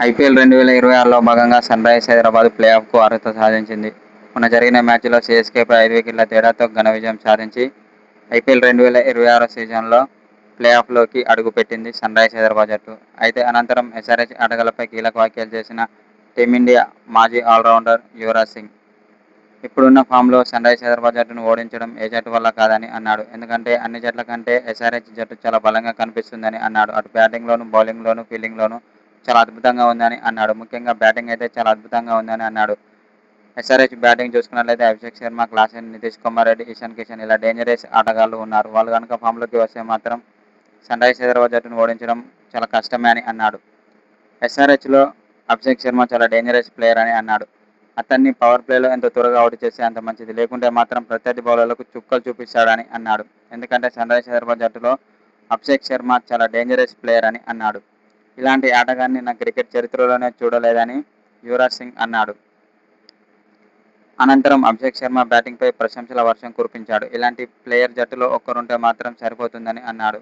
IPL 2026లో భాగంగా Sunrisers Hyderabad ప్లేఆఫ్కు అర్హత సాధించింది. మొన్న జరిగిన మ్యాచ్లో సీఎస్కేపై 5 వికెట్ల తేడాతో ఘన విజయం సాధించి ఐపీఎల్ 2026 సీజన్లో ప్లేఆఫ్లోకి అడుగుపెట్టింది సన్రైజర్స్ హైదరాబాద్ జట్టు. అయితే అనంతరం ఎస్ఆర్హెచ్ ఆటగాళ్లపై కీలక వ్యాఖ్యలు చేసిన టీమిండియా మాజీ ఆల్రౌండర్ యువరాజ్ సింగ్ ఇప్పుడున్న ఫామ్లో సన్రైజర్స్ హైదరాబాద్ జట్టును ఓడించడం ఏ జట్టు వల్ల కాదని అన్నాడు. ఎందుకంటే అన్ని జట్ల కంటే ఎస్ఆర్హెచ్ జట్టు చాలా బలంగా కనిపిస్తుందని అన్నాడు. అటు బ్యాటింగ్లోనూ, బౌలింగ్లోనూ, ఫీల్డింగ్లోనూ చాలా అద్భుతంగా ఉందని అన్నాడు. ముఖ్యంగా బ్యాటింగ్ అయితే చాలా అద్భుతంగా ఉందని అన్నాడు. ఎస్ఆర్హెచ్ బ్యాటింగ్ చూసుకున్నట్లయితే అభిషేక్ శర్మ, క్లాసెన్, నితీష్ కుమార్ రెడ్డి, ఇషాన్ కిషన్ ఇలా డేంజరస్ ఆటగాళ్లు ఉన్నారు. వాళ్ళు కనుక ఫామ్లోకి వస్తే మాత్రం సన్రైజర్స్ హైదరాబాద్ జట్టును ఓడించడం చాలా కష్టమే అని అన్నాడు. ఎస్ఆర్హెచ్లో అభిషేక్ శర్మ చాలా డేంజరస్ ప్లేయర్ అని అన్నాడు. అతన్ని పవర్ ప్లేలో ఎంత త్వరగా అవుట్ చేస్తే అంత మంచిది. లేకుంటే మాత్రం ప్రత్యర్థి బౌలర్లకు చుక్కలు చూపిస్తాడని అన్నాడు. ఎందుకంటే సన్రైజర్స్ హైదరాబాద్ జట్టులో అభిషేక్ శర్మ చాలా డేంజరస్ ప్లేయర్ అని అన్నాడు. ఇలాంటి ఆటగాన్ని నా క్రికెట్ చరిత్రలోనే చూడలేదని యువరాజ్ సింగ్ అన్నాడు. అనంతరం అభిషేక్ శర్మ బ్యాటింగ్పై ప్రశంసల వర్షం కురిపించాడు. ఇలాంటి ప్లేయర్ జట్టులో ఒక్కరుంటే మాత్రం సరిపోతుందని అన్నాడు.